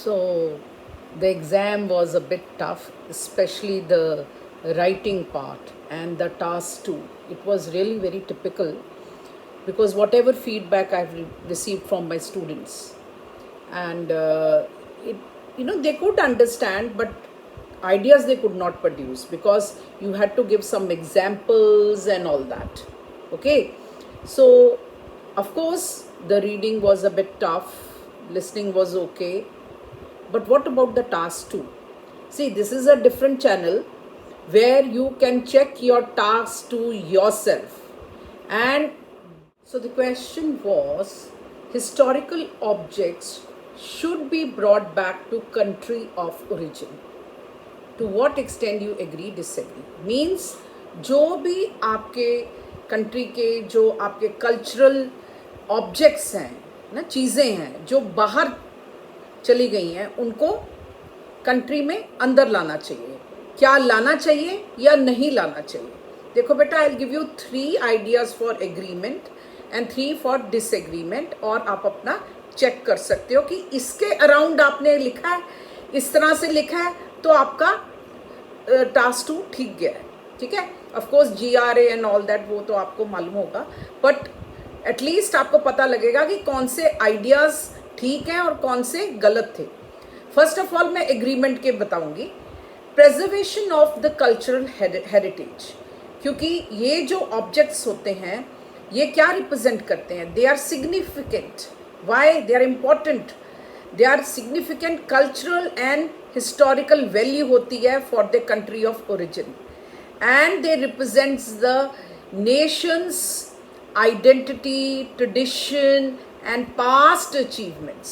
So the exam was a bit tough, especially the writing part and the task too. It was really very typical because whatever feedback I've received from my students, and it, they could understand, but ideas they could not produce because you had to give some examples and all that. Okay, so of course the reading was a bit tough, listening was okay, but what about the task 2? See, this is a different channel where you can check your task to yourself. And so the question was, historical objects should be brought back to country of origin. To what extent you agree, disagree? Means जो भी आपके country के जो आपके cultural objects हैं ना, चीज़ें हैं जो बाहर चली गई हैं, उनको कंट्री में अंदर लाना चाहिए. क्या लाना चाहिए या नहीं लाना चाहिए? देखो बेटा, I will give you 3 ideas for agreement and 3 for disagreement, और आप अपना चेक कर सकते हो कि इसके अराउंड आपने लिखा है, इस तरह से लिखा है, तो आपका टास्क 2 ठीक गया है. ठीक है, of course GRA and all that वो तो आपको मालूम होगा, बट एटलीस्ट आपको पता लगेगा कि कौन से आइडियाज़ ठीक हैं और कौन से गलत थे. फर्स्ट ऑफ ऑल मैं एग्रीमेंट के बताऊंगी. Preservation of the cultural heritage, क्योंकि ये जो ऑब्जेक्ट्स होते हैं ये क्या रिप्रेजेंट करते हैं? They are significant. Why they are important? They are significant cultural and historical value होती है for the country of origin, and they represents the nations identity, tradition and past achievements,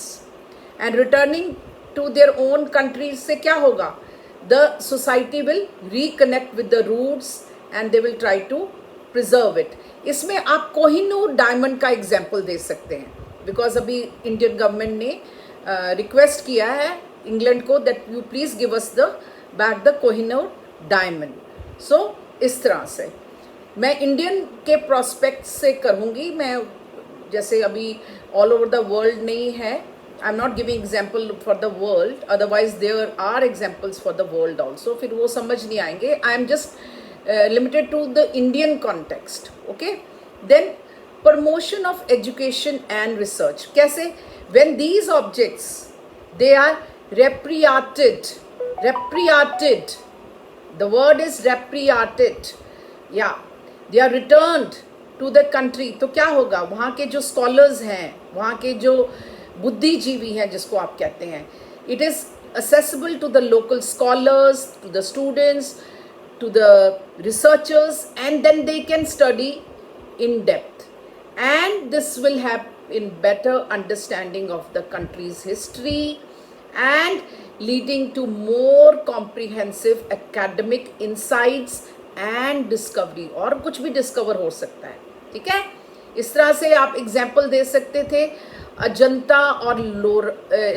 and returning to their own countries से क्या होगा? The society will reconnect with the roots and they will try to preserve it. इसमें आप Kohinoor diamond का example दे सकते हैं, because अभी Indian government ने रिक्वेस्ट किया है इंग्लैंड को that you please give us the back the Kohinoor diamond. So इस तरह से मैं इंडियन के प्रोस्पेक्ट से करूँगी. मैं जैसे अभी ऑल ओवर द वर्ल्ड नहीं है, I am not giving example for the world, otherwise there are examples for the world also, फिर वो समझ नहीं आएंगे. I am just limited to the Indian context. Okay, then promotion of education and research. कैसे? When these objects they are repatriated, the word is repatriated, yeah, they are returned to the country. तो क्या होगा? वहाँ के जो scholars हैं, वहाँ के जो बुद्धिजीवी हैं जिसको आप कहते हैं, it is accessible to the local scholars, to the students, to the researchers, and then they can study in depth, and this will have in better understanding of the country's history and leading to more comprehensive academic insights and discovery. और कुछ भी discover हो सकता है. ठीक है, इस तरह से आप एग्जाम्पल दे सकते थे. अजंता और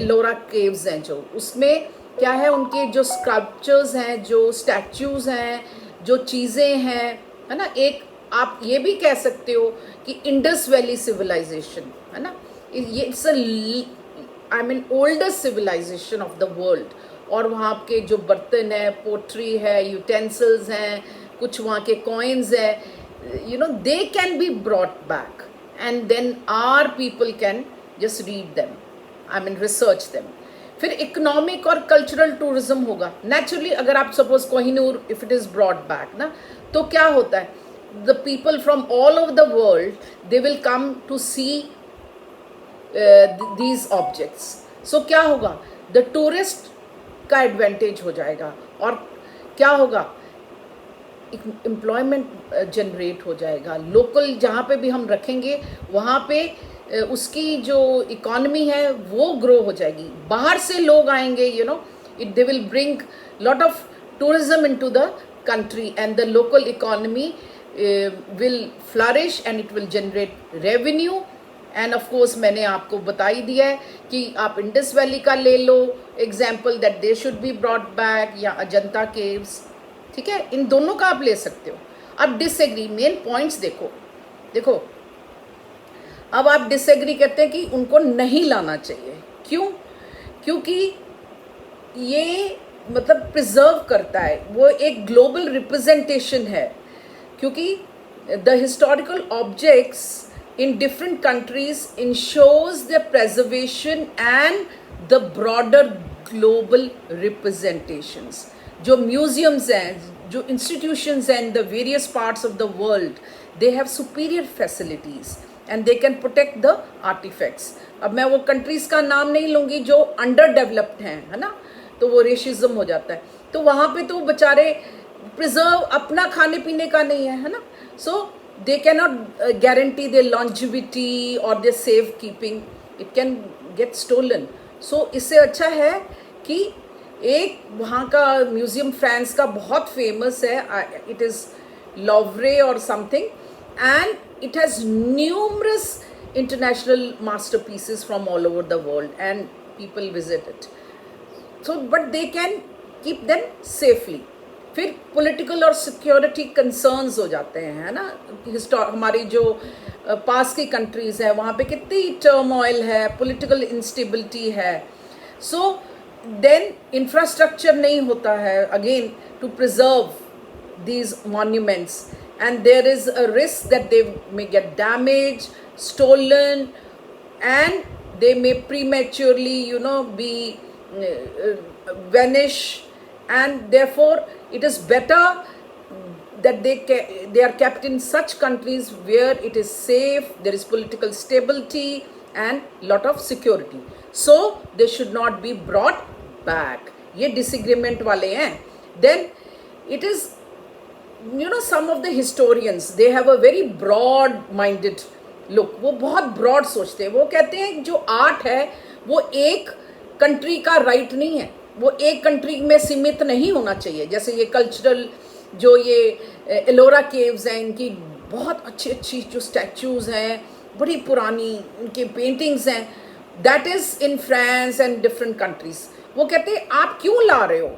लोरा केव्स हैं, जो उसमें क्या है, उनके जो स्कल्पचर्स हैं, जो स्टैच्यूज हैं, जो चीज़ें हैं, है ना. एक आप ये भी कह सकते हो कि इंडस वैली सिविलाइजेशन, है ना, ये it's I mean oldest civilisation of the world. और वहाँ के जो बर्तन है, पोट्री है, यूटेंसिल्स हैं, कुछ वहाँ के कॉइन्स हैं, you know, they can be brought back and then are people can just read them, I mean research them. फिर इकोनॉमिक और कल्चरल टूरिज्म होगा. नेचुरली अगर आप suppose Kohinoor if it is brought back ना, तो क्या होता है, the people from all over the world they will come to see these objects. So क्या होगा? The tourist का एडवांटेज हो जाएगा, और क्या होगा? एम्प्लॉयमेंट जनरेट हो जाएगा. लोकल जहाँ पे भी हम रखेंगे वहाँ पे उसकी जो इकोनॉमी है वो ग्रो हो जाएगी. बाहर से लोग आएंगे, you know, it they will bring lot of tourism into the country, and the local economy will flourish and it will generate revenue. And of course मैंने आपको बता ही दिया है कि आप इंडस वैली का ले लो example, that they should be brought back, या अजंता केव्स. ठीक है, इन दोनों का आप ले सकते हो. अब डिसएग्री, मेन पॉइंट्स देखो अब आप डिसएग्री करते हैं कि उनको नहीं लाना चाहिए. क्यों? क्योंकि ये मतलब प्रिजर्व करता है, वो एक ग्लोबल रिप्रेजेंटेशन है, क्योंकि the historical objects in different countries ensures their preservation and the broader global representations. जो museums हैं, जो institutions हैं in the various parts of the world, they have superior facilities and they can protect the artifacts. अब मैं वो countries का नाम नहीं लूँगी जो underdeveloped हैं, है ना, तो वो racism हो जाता है, तो वहाँ पे तो बेचारे preserve अपना खाने पीने का नहीं है ना, so they cannot guarantee their longevity or their safekeeping. It can get stolen. So इससे अच्छा है कि एक वहाँ का म्यूजियम फ्रांस का बहुत फेमस है, it is Louvre or something, and it has numerous international masterpieces from all over the world and people visit it. So but they can keep them safely. फिर पॉलिटिकल और security concerns हो जाते हैं, है ना, हमारी जो पास की कंट्रीज़ है वहाँ पे कितनी टर्मोइल है, पॉलिटिकल इंस्टेबिलिटी है, सो देन इंफ्रास्ट्रक्चर नहीं होता है again to preserve these monuments, and there is a risk that they may get damaged, stolen, and they may prematurely, be vanish, and therefore it is better that they are kept in such countries where it is safe, there is political stability and lot of security, so they should not be brought back. ये disagreement वाले हैं. Then it is, some of the historians, they have a very broad minded look. वो बहुत broad सोचते हैं. वो कहते हैं जो आर्ट है वो एक कंट्री का राइट नहीं है, वो एक कंट्री में सीमित नहीं होना चाहिए. जैसे ये कल्चरल जो ये एलोरा केव्स हैं, इनकी बहुत अच्छी जो स्टैचूज हैं, बड़ी पुरानी इनकी पेंटिंग्स हैं, that is in France and different countries. वो कहते हैं आप क्यों ला रहे हो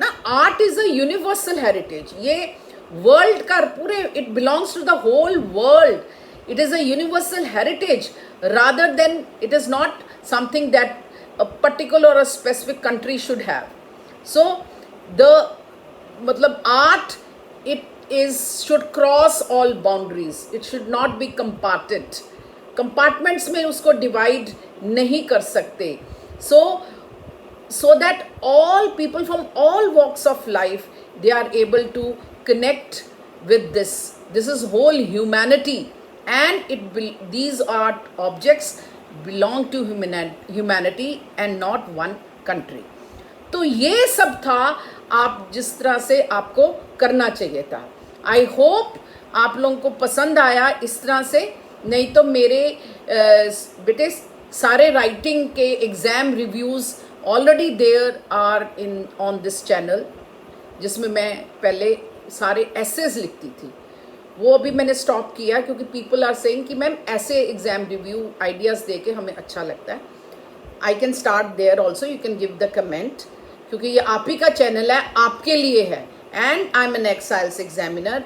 ना, art is a universal heritage. ये वर्ल्ड का पूरे, it belongs to the whole world. It is a universal heritage rather than it is not something that a particular or a specific country should have. So the art, it is should cross all boundaries. It should not be comparted. Compartments में उसको divide नहीं कर सकते. So that all people from all walks of life, they are able to connect with this. This is whole humanity. And these art objects belong to humanity and not one country. तो ये सब था, आप जिस तरह से आपको करना चाहिए था. आई होप आप लोगों को पसंद आया इस तरह से. नहीं तो मेरे बेटे सारे राइटिंग के exam reviews already there are in on this channel, जिसमें मैं पहले सारे एसेज लिखती थी. वो अभी मैंने स्टॉप किया क्योंकि पीपल आर सेइंग कि मैम ऐसे एग्ज़ाम रिव्यू आइडियाज़ दे के हमें अच्छा लगता है. I can start there also, you can give the comment, क्योंकि ये आप ही का चैनल है, आपके लिए है. And I am an ex IELTS examiner.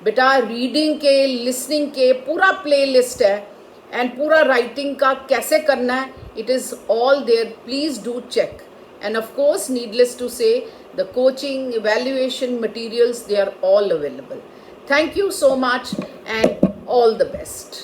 बेटा रीडिंग के, लिसनिंग के पूरा प्ले लिस्ट है, एंड पूरा राइटिंग का कैसे करना है, it is all there. Please do check. And of course needless to say the coaching, evaluation materials, they are all available. Thank you so much and all the best.